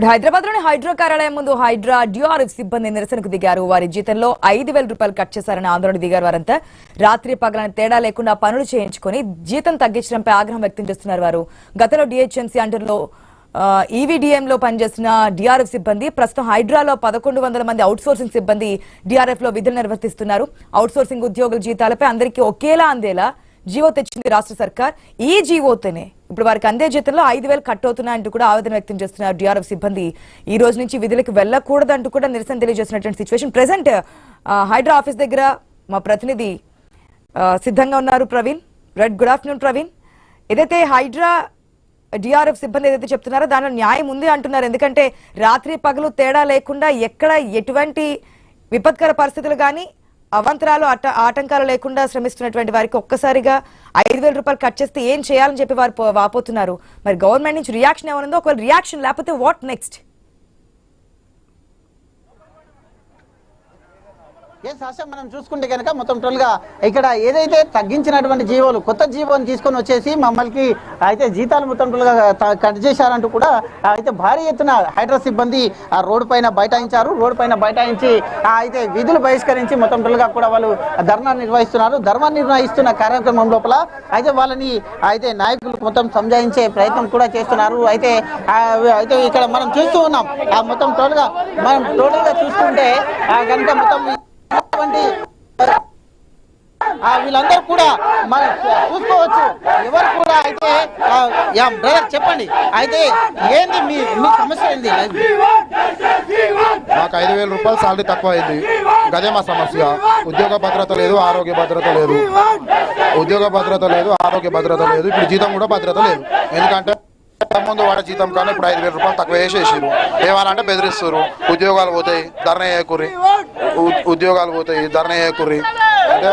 హైదరాబాద్ లోని హైడ్రా కార్యాలయం ముందు హైడ్రా డిఆర్ఎఫ్ సిబ్బంది నిరసనకు దిగారు. వారి జీతంలో 5,000 రూపాయలు కట్ చేశారని ఆందోళన దిగారు. వారంతా రాత్రి పగలని తేడా లేకుండా పనులు చేయించుకుని జీతం తగ్గించడంపై ఆగ్రహం వ్యక్తం చేస్తున్నారు. వారు గతంలో డిహెచ్ఎంసీ అండర్లో ఈవీడీఎంలో పనిచేస్తున్న డిఆర్ఎఫ్ సిబ్బంది ప్రస్తుతం హైడ్రాలో 1,100 మంది అవుట్సోర్సింగ్ సిబ్బంది డిఆర్ఎఫ్ లో విధులు నిర్వర్తిస్తున్నారు. అవుట్సోర్సింగ్ ఉద్యోగుల జీతాలపై అందరికీ ఒకేలా అందేలా జీవో తెచ్చింది రాష్ట్ర సర్కార్. ఈ జీవోతోనే ఇప్పుడు వారికి అందే జీతంలో 5,000 కట్ అవుతున్నాయంటూ కూడా ఆవేదన వ్యక్తం చేస్తున్నారు. డిఆర్ఎఫ్ సిబ్బంది ఈ రోజు నుంచి విధులకు వెళ్లకూడదంటూ కూడా నిరసన తెలియజేస్తున్నటువంటి సిచ్యువేషన్. ప్రెసెంట్ హైడ్రా ఆఫీస్ దగ్గర మా ప్రతినిధి సిద్ధంగా ఉన్నారు ప్రవీణ్. Good afternoon Praveen. ఏదైతే హైడ్రా డిఆర్ఎఫ్ సిబ్బంది ఏదైతే చెప్తున్నారో దానిలో న్యాయం ఉంది అంటున్నారు. ఎందుకంటే రాత్రి పగలు తేడా లేకుండా ఎక్కడ ఎటువంటి విపత్కర పరిస్థితులు కానీ అవంతరాలు ఆటంకాలు లేకుండా శ్రమిస్తున్నటువంటి వారికి ఒక్కసారిగా 5,000 రూపాయలు కట్ చేస్తే ఏం చేయాలని చెప్పి వారు వాపోతున్నారు. మరి గవర్నమెంట్ నుంచి రియాక్షన్ ఏమనుందో, ఒకవేళ రియాక్షన్ లేకపోతే వాట్ నెక్స్ట్? మనం చూసుకుంటే కనుక మొత్తం టోటల్ గా ఇక్కడ ఏదైతే తగ్గించినటువంటి జీవోలు కొత్త జీవోని తీసుకొని వచ్చేసి మమ్మల్ని అయితే జీతాలు మొత్తం టోటల్ గా కట్ చేశారంటూ కూడా అయితే భారీ ఎత్తున హైడ్రా సిబ్బంది ఆ రోడ్డు పైన బైఠాయించారు. రోడ్డు పైన బైఠాయించి అయితే విధులు బహిష్కరించి మొత్తం టోటల్ గా కూడా వాళ్ళు ధర్నా నిర్వహిస్తున్నారు. ధర్నా నిర్వహిస్తున్న కార్యక్రమం లోపల అయితే వాళ్ళని అయితే నాయకులు మొత్తం సంజాయించే ప్రయత్నం కూడా చేస్తున్నారు. అయితే ఇక్కడ మనం చూస్తూ ఉన్నాం మొత్తం టోటల్ గా చూసుకుంటే కనుక మొత్తం వీళ్ళందరూ కూడా మనం చూసుకోవచ్చు. ఎవరు కూడా అయితే బ్రదర్ చెప్పండి, అయితే ఏంది మీ సమస్య ఏంది? మాకు 5,000 రూపాయలు సాలరీ తక్కువ అయింది. గదే మా సమస్య. ఉద్యోగ భద్రత లేదు, ఆరోగ్య భద్రత లేదు. ఉద్యోగ భద్రత లేదు, ఆరోగ్య భద్రత లేదు. ఇప్పుడు జీతం కూడా భద్రత లేదు. ఎందుకంటే ముందు వాడే జీతం కానీ ఇప్పుడు 5,000 రూపాయలు తక్కువ వేసేసారు. ఏమనంటే బెదిరిస్తారు, ఉద్యోగాలు పోతాయి ధర్నా చేయకుర్రి, ఉద్యోగాలు పోతాయి ధర్నా చేయకుర్రి అంటే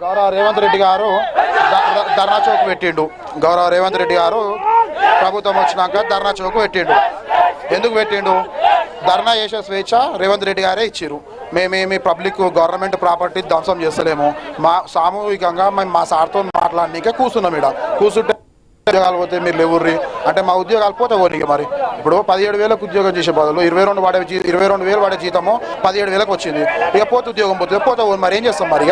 గౌరవ రేవంత్ రెడ్డి గారు ధర్నా చౌక్ పెట్టిండు. గౌరవ రేవంత్ రెడ్డి గారు ప్రభుత్వం వచ్చినాక ధర్నా చౌక్ పెట్టిండు. ఎందుకు పెట్టిండు? ధర్నా చేసే స్వేచ్ఛ రేవంత్ రెడ్డి గారే ఇచ్చిర్రు. మేమేమి పబ్లిక్ గవర్నమెంట్ ప్రాపర్టీ ధ్వంసం చేస్తలేము. మా సామూహికంగా మేము మా సార్తో మాట్లాడనీకే కూర్చున్నాం. ఇక్కడ కూర్చుంటే ఉద్యోగాలు పోతే మీరు లేవుర్రి అంటే మా ఉద్యోగాలు పోతే పోనీకి. మరి ఇప్పుడు 17,000 ఉద్యోగం చేసే బదులు 22,000 వాడే జీతము 17,000 వచ్చింది. ఇక పోతే ఉద్యోగం పోతే మరి ఏం చేస్తాం? మరి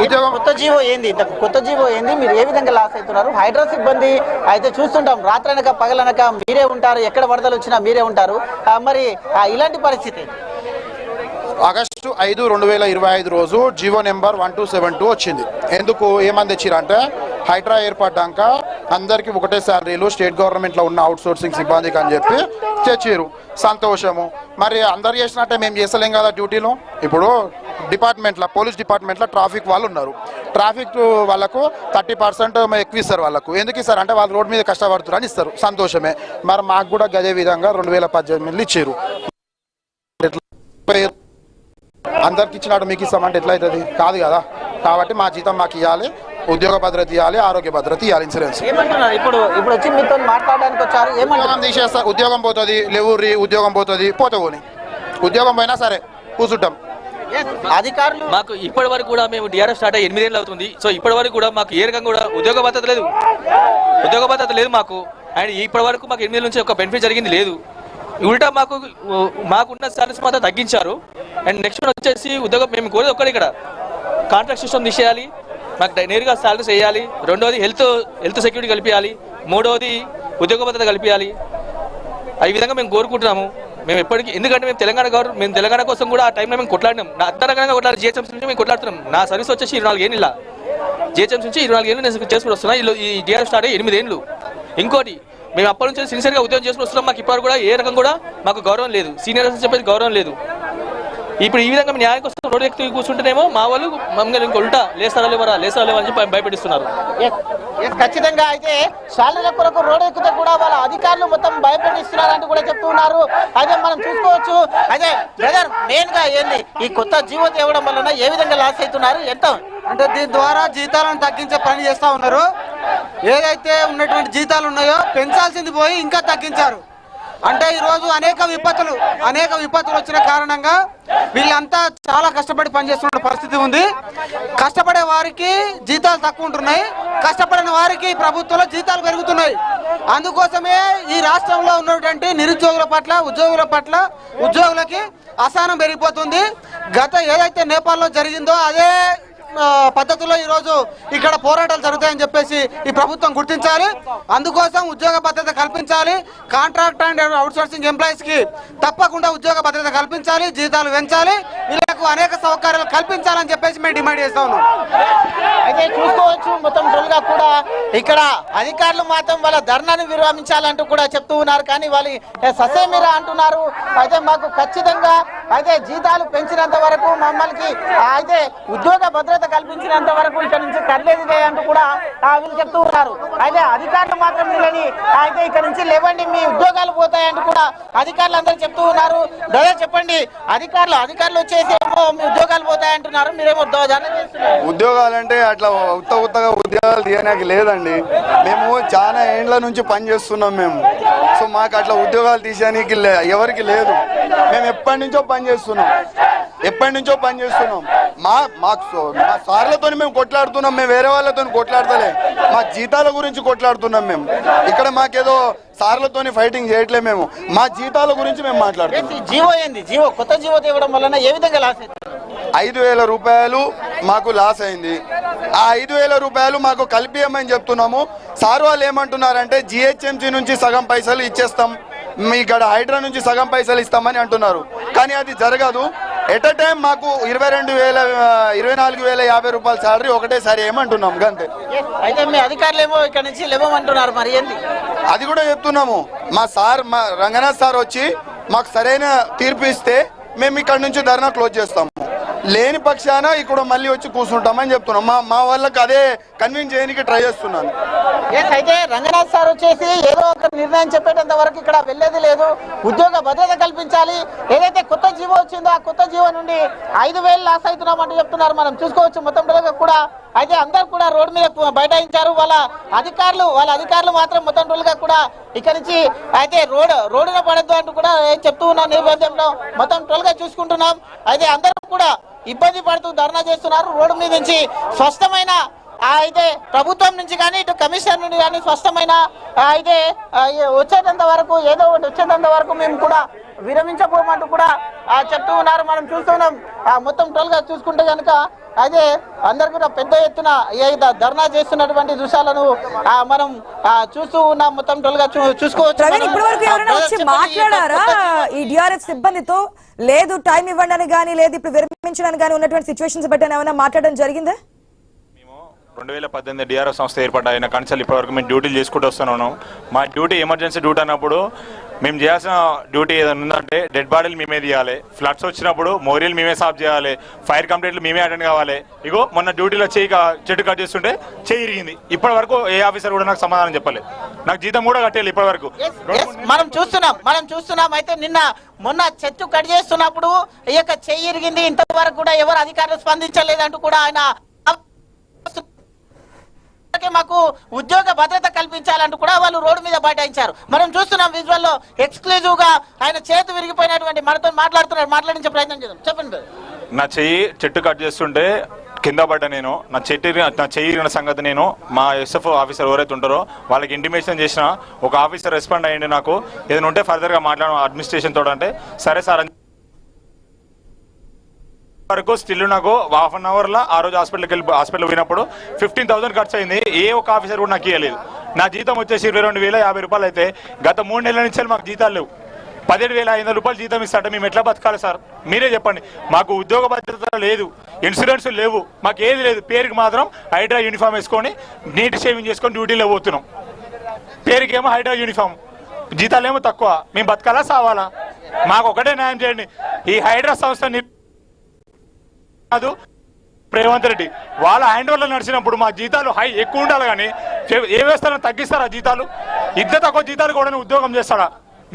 ఉద్యోగం కొత్త జీవో ఏంది? కొత్త జీవో ఏంది? మీరు ఏ విధంగా లాస్ అవుతున్నారు? హైడ్రా సిబ్బంది అయితే చూస్తుంటాం రాత్రనక పగలనక మీరే ఉంటారు, ఎక్కడ వరదలు వచ్చినా మీరే ఉంటారు. మరి ఇలాంటి పరిస్థితి ఆగస్టు 5, 2025 రోజు జీవో నెంబర్ 1272 వచ్చింది. ఎందుకు ఏమని తెచ్చిరంటే హైడ్రా ఏర్పడ్డాక అందరికీ ఒకటే శాలరీలు స్టేట్ గవర్నమెంట్లో ఉన్న అవుట్సోర్సింగ్ సిబ్బందికి అని చెప్పి తెచ్చిరు. సంతోషము. మరి అందరు చేసినట్టే మేము చేస్తలేం కదా డ్యూటీలు. ఇప్పుడు డిపార్ట్మెంట్లో పోలీస్ డిపార్ట్మెంట్లో ట్రాఫిక్ వాళ్ళు ఉన్నారు. ట్రాఫిక్ వాళ్ళకు 30% ఎక్కువ ఇస్తారు. వాళ్ళకు ఎందుకు ఇస్తారు అంటే వాళ్ళు రోడ్డు మీద కష్టపడుతున్నారు అని ఇస్తారు. సంతోషమే. మరి మాకు కూడా గదే విధంగా 2018 ఇచ్చారు. అందరికి ఇచ్చినట్టు మీకు ఇస్తామంటే ఎట్లా అవుతుంది? కాదు కదా. కాబట్టి మా జీతం మాకు ఇవ్వాలి, ఉద్యోగ భద్రత ఇవ్వాలి, ఆరోగ్య భద్రత ఇవ్వాలి, ఇన్సూరెన్స్. ఇప్పుడు వచ్చి మీతో మాట్లాడడానికి వచ్చారు. ఉద్యోగం తీసేస్తారు, ఉద్యోగం పోతుంది, లేవుర్రి ఉద్యోగం పోతుంది, పోతే పోని ఉద్యోగం పోయినా సరే కూర్చుంటాం. అధికారులు మాకు ఇప్పటి వరకు కూడా మేము డిఆర్ఎఫ్ స్టార్ట్ అయ్యి 8 ఏళ్ళు అవుతుంది. సో ఇప్పటి వరకు కూడా మాకు ఏ రకంగా కూడా ఉద్యోగ భద్రత లేదు మాకు. అండ్ ఇప్పటి వరకు మాకు 8 ఏళ్ళ నుంచి ఒక బెనిఫిట్ జరిగింది లేదు. ఉల్టా మాకున్న సాలరీస్ మాత్రం తగ్గించారు. అండ్ నెక్స్ట్ వచ్చేసి ఉద్యోగం మేము కోరేది ఒక్కటి, ఇక్కడ కాంట్రాక్ట్ సిస్టమ్ తీసేయాలి, మాకు నేరుగా సాలరీస్ వేయాలి. రెండోది హెల్త్ సెక్యూరిటీ కలిపియాలి. మూడవది ఉద్యోగ భద్రత కలిపియాలి. ఈ విధంగా మేము కోరుకుంటున్నాము. మేము ఎప్పటికీ, ఎందుకంటే మేము తెలంగాణ కోసం కూడా ఆ టైంలో మేము కొట్లాడినాం. నా అంతరంగంగా కొట్లాడి జిహెచ్ఎంసీ నుంచి మేము కొట్లాడుతున్నాం. నా సర్వీస్ వచ్చేసి 24 ఏళ్ళు ఇలా జిహెచ్ఎంసీ నుంచి 24 ఏళ్ళు నేను చేసుకుని వస్తున్నా. ఈ డిఆర్ఎఫ్ స్టార్ట్ అయ్యి 8 ఏళ్ళు. ఇంకోటి, మేము అప్పటి నుంచి సిన్సియర్గా ఉద్యోగం చేసుకుని వస్తున్నాం. మాకు ఇప్పటి కూడా ఏ రకం కూడా మాకు గౌరవం లేదు. సీనియర్స్ చెప్పేసి గౌరవం లేదు. ఇప్పుడు ఈ విధంగా న్యాయం కోసం రోడ్డు ఎక్కి కూర్చుంటేనేమో మా వాళ్ళు మమ్మల్ని ఇంకా ఉల్టా లేస్తారా అని చెప్పి భయపెట్టిస్తున్నారు. ఖచ్చితంగా అయితే శాలరీల కొరకు రోడ్డు ఎక్కితే కూడా వాళ్ళ అధికారులు మొత్తం భయపెట్టిస్తున్నారు అంటూ కూడా చెప్తున్నారు. అదే మనం చూసుకోవచ్చు. అదే బ్రదర్, మెయిన్ గా ఏంది ఈ కొత్త జీవో తేవడం వలన ఏ విధంగా లాస్ అవుతున్నారు? ఎంత అంటే దీని ద్వారా జీతాలను తగ్గించే పని చేస్తూ ఉన్నారు. ఏదైతే ఉన్నటువంటి జీతాలు ఉన్నాయో పెంచాల్సింది పోయి ఇంకా తగ్గించారు. అంటే ఈరోజు అనేక విపత్తులు వచ్చిన కారణంగా వీళ్ళంతా చాలా కష్టపడి పనిచేస్తున్న పరిస్థితి ఉంది. కష్టపడే వారికి జీతాలు తక్కువ ఉంటున్నాయి, కష్టపడిన వారికి ప్రభుత్వంలో జీతాలు పెరుగుతున్నాయి. అందుకోసమే ఈ రాష్ట్రంలో ఉన్నటువంటి నిరుద్యోగుల పట్ల ఉద్యోగులకి అసహనం పెరిగిపోతుంది. గత ఏదైతే నేపాల్లో జరిగిందో అదే పద్ధతిలో ఈరోజు ఇక్కడ పోరాటాలు జరుగుతాయని చెప్పేసి ఈ ప్రభుత్వం గుర్తించాలి. అందుకోసం ఉద్యోగ భద్రత కల్పించాలి. కాంట్రాక్ట్ అండ్ అవుట్సోర్సింగ్ ఎంప్లాయీస్ కి తప్పకుండా ఉద్యోగ భద్రత కల్పించాలి, జీతాలు పెంచాలి, వీళ్ళకు అనేక సౌకర్యాలు కల్పించాలని చెప్పేసి మేము డిమాండ్ చేస్తా ఉన్నాం. అయితే చూసుకోవచ్చు మొత్తం టోల్గా కూడా ఇక్కడ అధికారులు మాత్రం వాళ్ళ ధర్నాను విరమించాలంటూ కూడా చెప్తూ ఉన్నారు. కానీ వాళ్ళు ససేమిరా అంటున్నారు. అయితే మాకు ఖచ్చితంగా అయితే జీతాలు పెంచినంత వరకు మమ్మల్ని అయితే ఉద్యోగ భద్రత కల్పించినంత వరకు ఇక్కడ నుంచి కదిలేదే అంటూ కూడా వీళ్ళు చెప్తూ ఉన్నారు. అయితే అధికారులు మాత్రం వీళ్ళని అయితే ఇక్కడ నుంచి లేవండి, మీ ఉద్యోగాలు పోతాయంటూ కూడా అధికారులు అందరూ చెప్తూ ఉన్నారు. దయ చెప్పండి, అధికారులు వచ్చేసి ఏమో మీ ఉద్యోగాలు పోతాయంటున్నారు, మీరేమో ధర్నా చేస్తున్నారు. ఉద్యోగాలంటే అట్లా ఉత్తగా ఉద్యోగాలు తీయడానికి లేదండి. మేము చాలా ఏండ్ల నుంచి పని చేస్తున్నాం మేము. సో మాకు అట్లా ఉద్యోగాలు తీసేయడానికి ఎవరికి లేదు. మేము ఎప్పటి నుంచో పని చేస్తున్నాం. మా సార్లతో మేము కొట్లాడుతున్నాం. మేము వేరే వాళ్ళతో కొట్లాడతలే, మా జీతాల గురించి కొట్లాడుతున్నాం. మేము ఇక్కడ మాకేదో సార్లతోని ఫైటింగ్ చేయట్లే. మేము మా జీతాల గురించి మేము మాట్లాడుతున్నాం. జీవో కొత్త జీవో తేవడం వలన ఏ విధంగా లాస్ అయింది? 5,000 రూపాయలు మాకు లాస్ అయింది. ఆ 5,000 రూపాయలు మాకు కలిపియమని చెప్తున్నాము. సార్ వాళ్ళు ఏమంటున్నారంటే GHMC నుంచి సగం పైసలు ఇచ్చేస్తాం, మీ ఇక్కడ హైడ్రా నుంచి సగం పైసలు ఇస్తామని అంటున్నారు. కానీ అది జరగదు. ఎట్ అ టైం మాకు 24,050 రూపాయల శాలరీ ఒకటేసారి ఏమంటున్నాం అంతే. అయితే మీ అధికారులు ఏమో ఇక్కడ నుంచి లేవమంటున్నారు, మరి ఏంది? అది కూడా చెప్తున్నాము. మా రంగనాథ్ సార్ వచ్చి మాకు సరైన తీర్పు ఇస్తే మేము ఇక్కడ నుంచి ధర్నా క్లోజ్ చేస్తాము. లేని పక్షాన ఇక్కడ మళ్ళీ వచ్చి కూర్చుంటామని చెప్తున్నాం. మా వాళ్ళకి అదే కన్విన్స్ చేయడానికి ట్రై చేస్తున్నాను. అయితే రంగనాథ్ సార్ వచ్చేసి ఏదో ఒక నిర్ణయం చెప్పేటంత వరకు ఇక్కడ వెళ్ళేది లేదు. ఉద్యోగ భద్రత కల్పించాలి. ఏదైతే కొత్త జీవో వచ్చిందో ఆ కొత్త జీవో నుండి 5,000 లాస్ అవుతున్నామంటూ చెప్తున్నారు. మనం చూసుకోవచ్చు మొత్తం కూడా. అయితే అందరు కూడా రోడ్డు మీద బైఠాయించారు. వాళ్ళ అధికారులు మాత్రం మొత్తం రోజులుగా కూడా ఇక్కడ నుంచి అయితే రోడ్డున పడద్దు అంటూ కూడా చెప్తూ ఉన్న నేపథ్యంలో మొత్తం టోల్గా చూసుకుంటున్నాం. అయితే అందరూ కూడా ఇబ్బంది పడుతూ ధర్నా చేస్తున్నారు. రోడ్డు మీద నుంచి స్పష్టమైన అయితే ప్రభుత్వం నుంచి కానీ ఇటు కమిషనర్ నుండి కానీ స్పష్టమైన అయితే వచ్చేటంత వరకు మేము కూడా విరమించబోమంటూ కూడా చెప్తూ ఉన్నారు. మనం చూస్తున్నాం మొత్తం టోల్గా చూసుకుంటే కనుక అయితే అందరు కూడా పెద్ద ఎత్తున ధర్నా చేస్తున్నటువంటి దృశ్యాలను మనం చూస్తూ ఉన్నాం. మొత్తం టోల్గా చూసుకోవచ్చు. మాట్లాడారా ఈ DRF సిబ్బందితో? లేదు టైం ఇవ్వండి కానీ, లేదు ఇప్పుడు విరమించడానికి కానీ ఉన్నటువంటి సిచ్యువేషన్స్ బట్టి ఏమైనా మాట్లాడడం జరిగిందా? 2018 DRF సంస్థ ఏర్పడిన కన్సల్ ఇప్పటివరకు మేము డ్యూటీలు చేసుకుంటూ వస్తున్నాను. మా డ్యూటీ ఎమర్జెన్సీ డ్యూటీ అన్నప్పుడు మేము చేయాల్సిన డ్యూటీ ఏదైనా ఉందంటే డెడ్ బాడీలు మేమే తీయాలి, ఫ్లడ్స్ వచ్చినప్పుడు మోరీలు మేమే సాఫ్ చేయాలి, ఫైర్ కంప్లైంట్లు మేమే అటెండ్ కావాలి. ఇగో మొన్న డ్యూటీలో చెట్టు కట్ చేస్తుంటే చేయి ఇరిగింది. ఇప్పటి వరకు ఏ ఆఫీసర్ కూడా నాకు సమాధానం చెప్పలేదు. నాకు జీతం కూడా కట్టేయాలి ఇప్పటి వరకు. మనం చూస్తున్నాం. అయితే మొన్న చెట్టు కట్ చేస్తున్నప్పుడు ఈ యొక్క చెయ్యి ఇరిగింది, ఇంతవరకు కూడా ఎవరు అధికారులు స్పందించలేదంటూ కూడా ఆయన మాకు ఉద్యోగ భద్రత కల్పించాలంటూ కూడా వాళ్ళు రోడ్డు మీద బైఠాయించారు. మనం చూస్తున్నాం విజువల్ లో ఎక్స్క్లూజివ్ గా ఆయన చేతి విరిగిపోయినటువంటి మనతో మాట్లాడించే ప్రయత్నం చేద్దాం. చెప్పండి. నా చెట్టు కట్ చేస్తుంటే కింద పడ్డా. నేను నా చెయ్యి ఇరిగిన సంగతి నేను మా SF ఆఫీసర్ ఎవరైతే ఉంటారో వాళ్ళకి ఇంటిమేషన్ చేసిన ఒక ఆఫీసర్ రెస్పాండ్ అయ్యండి. నాకు ఏదైనా ఉంటే ఫర్దర్ గా మాట్లాడడం అడ్మినిస్ట్రేషన్ తోడు అంటే సరే సార్ వరకు స్టిల్ నాకు ½ అన్ అవర్లో ఆ రోజు హాస్పిటల్ పోయినప్పుడు 15,000 ఖర్చు అయింది. ఏ ఒక్క ఆఫీసర్ కూడా నాకు ఇవ్వలేదు. నా జీతం వచ్చేసి 22,050 రూపాయలు అయితే గత 3 నెలల నుంచి మాకు జీతాలు లేవు. 17,500 రూపాయలు జీతం ఇస్తాంటే మేము ఎట్లా బతకాలి సార్? మీరే చెప్పండి. మాకు ఉద్యోగ భద్రత లేదు, ఇన్సూరెన్స్ లేవు, మాకు ఏది లేదు. పేరుకి మాత్రం హైడ్రా యూనిఫామ్ వేసుకొని నీట్ షేవింగ్ చేసుకొని డ్యూటీలో పోతున్నాం. పేరుకేమో హైడ్రా యూనిఫామ్, జీతాలేమో తక్కువ. మేము బతకాలా సావాలా? మాకు ఒకటే న్యాయం చేయండి. ఈ హైడ్రా సంస్థ కాదు రేవంత్ రెడ్డి వాళ్ళ హ్యాండ్ ఓవర్లో నడిచినప్పుడు మా జీతాలు ఎక్కువ ఉండాలి. కానీ ఏ వ్యవస్థను తగ్గిస్తారా జీతాలు? ఇద్దరు తక్కువ జీతాలు కూడా ఉద్యోగం చేస్తాడా?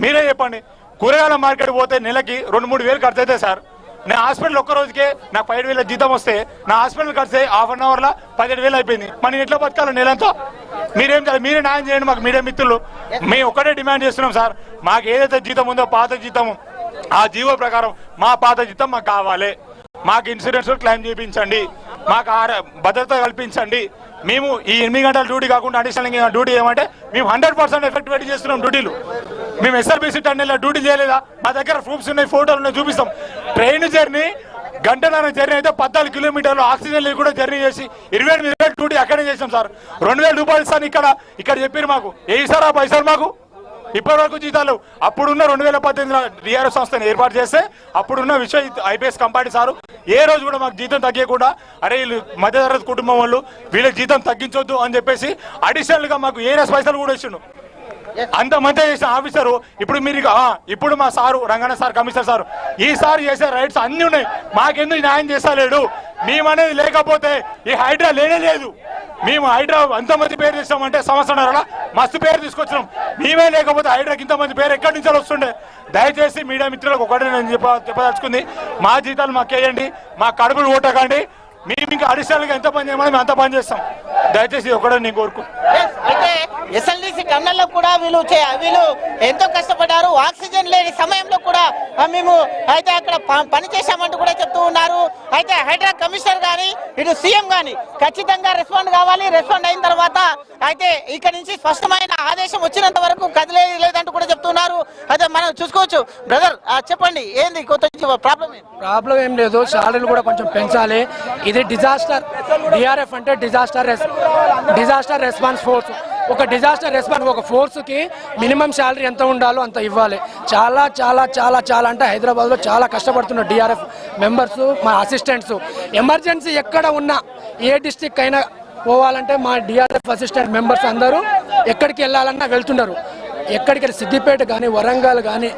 మీరే చెప్పండి. కూరగాయల మార్కెట్ పోతే నెలకి 2-3 వేలు ఖర్చు అవుతాయి సార్. నా హాస్పిటల్ ఒక్క రోజుకే నాకు 17,000 జీతం వస్తే నా హాస్పిటల్ ఖర్చు హాఫ్ అన్ అవర్లో 17,000 అయిపోయింది. మనం ఎట్లా బతకాలి నెలంతా? మీరే న్యాయం చేయండి మాకు, మీడియా మిత్రులు. మేము ఒక్కటే డిమాండ్ చేస్తున్నాం సార్, మాకు ఏదైతే జీతం ఉందో పాత జీతం ఆ జీవో ప్రకారం మా పాత జీతం మాకు కావాలి. మాకు ఇన్సూరెన్స్ క్లెయిమ్ చేయించండి, మాకు భద్రత కల్పించండి. మేము ఈ 8 గంటల డ్యూటీ కాకుండా అడిషనల్ డ్యూటీ ఏమంటే మేము 100% ఎఫెక్టివేట్ చేస్తున్నాం డ్యూటీలు. మేము SRBC టన్నెల్లో డ్యూటీ చేయలేదా? మా దగ్గర ప్రూఫ్స్ ఉన్నాయి, ఫోటోలు ఉన్నాయి, చూపిస్తాం. ట్రైన్ జర్నీ గంటన్నర జర్నీ అయితే 14 కిలోమీటర్లు ఆక్సిజన్ కూడా జర్నీ చేసి 28,000 డ్యూటీ అక్కడే చేసాం సార్. 2,000 రూపాయలు ఇస్తాను ఇక్కడ చెప్పారు మాకు. ఏ సార్ ఆ పైసలు మాకు ఇప్పటి వరకు జీతాలు అప్పుడున్న 2018లో టీఆర్ఎస్ సంస్థను ఏర్పాటు చేస్తే అప్పుడున్న విశ్వ IPS కంపాటి సారు ఏ రోజు కూడా మాకు జీతం తగ్గకుండా అరే వీళ్ళు మధ్యతరగతి కుటుంబం వాళ్ళు వీళ్ళకి జీతం తగ్గించొద్దు అని చెప్పేసి అడిషనల్ గా మాకు ఏఎస్ పైసలు కూడా ఇచ్చిండు. అంత మంది చేసిన ఆఫీసరు ఇప్పుడు మా sir Ranganna sir commissioner sir ఈసారి చేసే రైట్స్ అన్ని ఉన్నాయి, మాకెందుకు న్యాయం చేస్తలేడు? మేమనేది లేకపోతే ఈ హైడ్రా లేనే లేదు. మేము హైడ్రా ఎంతమంది పేరు తెచ్చామంటే సంవత్సరాల మస్తు పేరు తీసుకొచ్చినాం. మేమే లేకపోతే హైడ్రాకి ఇంతమంది పేరు ఎక్కడి నుంచి వస్తుండే? దయచేసి మీడియా మిత్రులకు ఒకటి నేను చెప్పదలుచుకుంది, మా జీతాలు మాకు వేయండి, మా కడుపులు ఓటకండి. మేము ఇంకా అడిషనల్గా ఎంత పని చేయమని మేము అంత పని చేస్తాం. దయచేసి ఒకటే నేను అయితే SLDC టన్నెల్లో కూడా వీళ్ళు ఎంతో కష్టపడ్డారు. ఆక్సిజన్ లేని సమయంలో కూడా మేము అయితే అక్కడ పని చేశామంటూ కూడా చెప్తూ ఉన్నారు. అయితే హైడ్రా కమిషనర్ కానీ ఇటు సీఎం కానీ ఖచ్చితంగా రెస్పాండ్ కావాలి. రెస్పాండ్ అయిన తర్వాత అయితే ఇక్కడ నుంచి స్పష్టమైన ఆదేశం వచ్చినంత వరకు కదిలేదంటూ కూడా చెప్తున్నారు. అయితే మనం చూసుకోవచ్చు. బ్రదర్ చెప్పండి, ఏంది కొత్త ప్రాబ్లం? ఏం లేదు, శాలరీలు కూడా కొంచెం పెంచాలి. ఇది డిజాస్టర్ DRF అంటే డిజాస్టర్ రెస్పాన్స్ ఫోర్స్. ఒక డిజాస్టర్ రెస్పాన్స్ ఒక ఫోర్స్కి మినిమం శాలరీ ఎంత ఉండాలో అంత ఇవ్వాలి. చాలా చాలా చాలా చాలా అంటే హైదరాబాద్లో చాలా కష్టపడుతున్న DRF మెంబర్స్, మా అసిస్టెంట్స్. ఎమర్జెన్సీ ఎక్కడ ఉన్నా ఏ డిస్ట్రిక్ట్ అయినా పోవాలంటే మా DRF అసిస్టెంట్ మెంబర్స్ అందరూ ఎక్కడికి వెళ్ళాలన్నా వెళ్తున్నారు. ఎక్కడికి సిద్దిపేట కానీ వరంగల్ కానీ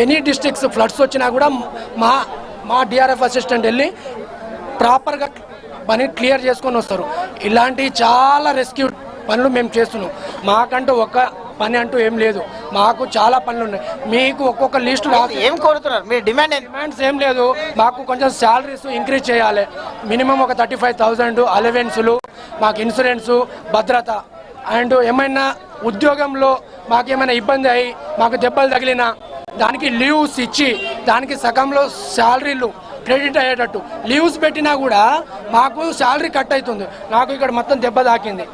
ఎనీ డిస్ట్రిక్ట్స్ ఫ్లడ్స్ వచ్చినా కూడా మా DRF అసిస్టెంట్ వెళ్ళి ప్రాపర్గా పని క్లియర్ చేసుకొని వస్తారు. ఇలాంటి చాలా రెస్క్యూ పనులు మేము చేస్తున్నాం. మాకంటూ ఒక పని అంటూ ఏం లేదు, మాకు చాలా పనులు ఉన్నాయి. మీకు ఒక్కొక్క లిస్టు ఏం కోరుతున్నారు? మీ డిమాండ్స్ ఏం లేదు, మాకు కొంచెం శాలరీస్ ఇంక్రీజ్ చేయాలి. మినిమం ఒక 35,000 అలవెన్సులు, మాకు ఇన్సూరెన్సు, భద్రత. అండ్ ఏమైనా ఉద్యోగంలో మాకేమైనా ఇబ్బంది అయ్యి మాకు దెబ్బలు తగిలినా దానికి లీవ్స్ ఇచ్చి దానికి సగంలో శాలరీలు క్రెడిట్ అయ్యేటట్టు లీవ్స్ పెట్టినా కూడా మాకు శాలరీ కట్ అవుతుంది. నాకు ఇక్కడ మొత్తం దెబ్బ తాకింది.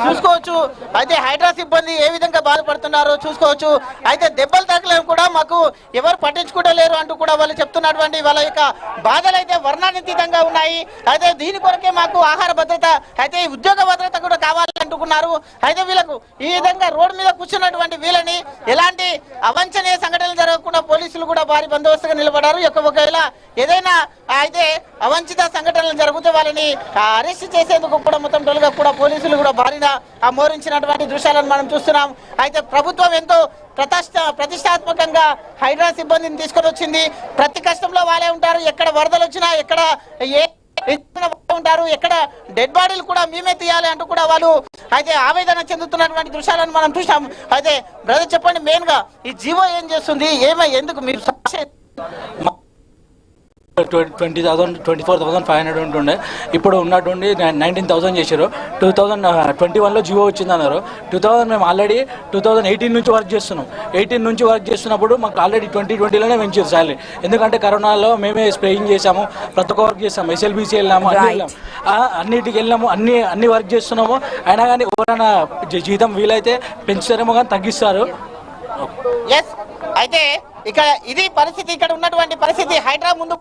చూసుకోవచ్చు. అయితే హైడ్రా సిబ్బంది ఏ విధంగా బాధపడుతున్నారో చూసుకోవచ్చు. అయితే దెబ్బలు తగ్గలేము కూడా మాకు ఎవరు పట్టించుకోలేరు అంటూ కూడా వాళ్ళు చెప్తున్నటువంటి వాళ్ళ యొక్క బాధలు అయితే వర్ణాతీతంగా ఉన్నాయి. అయితే దీని కొరకే మాకు ఆహార భద్రత, అయితే ఉద్యోగ భద్రత కూడా కావాలంటున్నారు. అయితే వీళ్ళకు ఈ విధంగా రోడ్డు మీద కూర్చున్నటువంటి వీళ్ళని ఎలాంటి అవాంఛనీయ సంఘటనలు జరగకుండా పోలీసులు కూడా భారీ బందోబస్తుగా నిలబడారు. ఒకవేళ ఏదైనా అయితే అవంచిత సంఘటనలు జరిగితే వాళ్ళని అరెస్ట్ చేసేందుకు కూడా మొత్తం టోల్గా కూడా పోలీసులు కూడా భారీగా మోహరించినటువంటి దృశ్యాలను మనం చూస్తున్నాం. అయితే ప్రభుత్వం ఎంతో ప్రతిష్టాత్మకంగా హైడ్రా సిబ్బందిని తీసుకొని వచ్చింది. ప్రతి కష్టంలో వాళ్ళే ఉంటారు. ఎక్కడ వరదలు వచ్చినా, ఎక్కడ ఉంటారు, ఎక్కడ డెడ్ బాడీలు కూడా మేమే తీయాలి అంటూ కూడా వాళ్ళు అయితే ఆవేదన చెందుతున్నటువంటి దృశ్యాలను మనం చూసాం. అయితే బ్రదర్ చెప్పండి, మెయిన్ గా ఈ జీవో ఏం చేస్తుంది, ఎందుకు మీరు 24,500 ఉంటుండే, ఇప్పుడు ఉన్నటువంటి 19,000 చేశారు. 2021లో జియో వచ్చింది అన్నారు. 2000 మేము ఆల్రెడీ 2018 నుంచి వర్క్ చేస్తున్నాం. 18 నుంచి వర్క్ చేస్తున్నప్పుడు మాకు ఆల్రెడీ 2020లోనే పెంచారు శాలరీ. ఎందుకంటే కరోనాలో మేమే స్ప్రేయింగ్ చేసాము, ప్రతి ఒక్క వర్క్ చేసాము, SLBC వెళ్ళాము, అన్నిటికి వెళ్ళాము, అన్ని వర్క్ చేస్తున్నాము. అయినా కానీ ఎవరైనా జీతం వీలైతే పెంచుతారేమో కానీ తగ్గిస్తారు. అయితే ఇక్కడ ఇది పరిస్థితి, ఇక్కడ ఉన్నటువంటి పరిస్థితి. హైడ్రా ముందు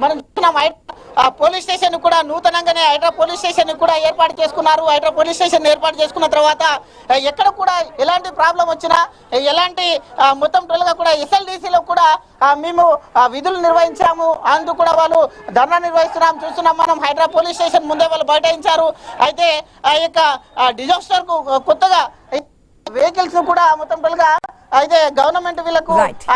మనం చూస్తున్నాం. పోలీస్ స్టేషన్ కూడా నూతనంగానే హైడ్రా పోలీస్ స్టేషన్ కూడా ఏర్పాటు చేసుకున్నారు. హైడ్రా పోలీస్ స్టేషన్ ఏర్పాటు చేసుకున్న తర్వాత ఎక్కడ కూడా ఎలాంటి ప్రాబ్లం వచ్చినా, ఎలాంటి మొత్తం టోల్గా కూడా SLDCలో కూడా మేము విధులు నిర్వహించాము, అందుకు కూడా వాళ్ళు ధర్నా నిర్వహిస్తున్నాం చూస్తున్నాం. మనం హైడ్రా పోలీస్ స్టేషన్ ముందే వాళ్ళు బైఠాయించారు. అయితే ఆ యొక్క డిజాస్టర్ కు కొత్తగా వెహికల్స్ కూడా మొత్తం టోల్గా అయితే గవర్నమెంట్ వీళ్ళకు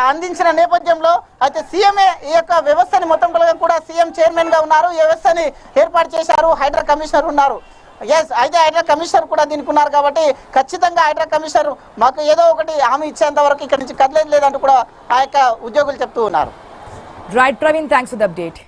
అందించిన నేపథ్యంలో అయితే సీఎంఏ ఈ యొక్క వ్యవస్థని మొత్తం కూడా సీఎం చైర్మన్ గా ఉన్నారు. ఈ వ్యవస్థని ఏర్పాటు చేశారు. హైడ్రా కమిషనర్ ఉన్నారు. అయితే హైడ్రా కమిషనర్ కూడా దీనికి ఉన్నారు. కాబట్టి ఖచ్చితంగా హైడ్రా కమిషనర్ మాకు ఏదో ఒకటి హామీ ఇచ్చేంత వరకు ఇక్కడ నుంచి కదలేదు లేదంటూ కూడా ఆ యొక్క ఉద్యోగులు చెప్తూ ఉన్నారు. Right Praveen, thanks for the update.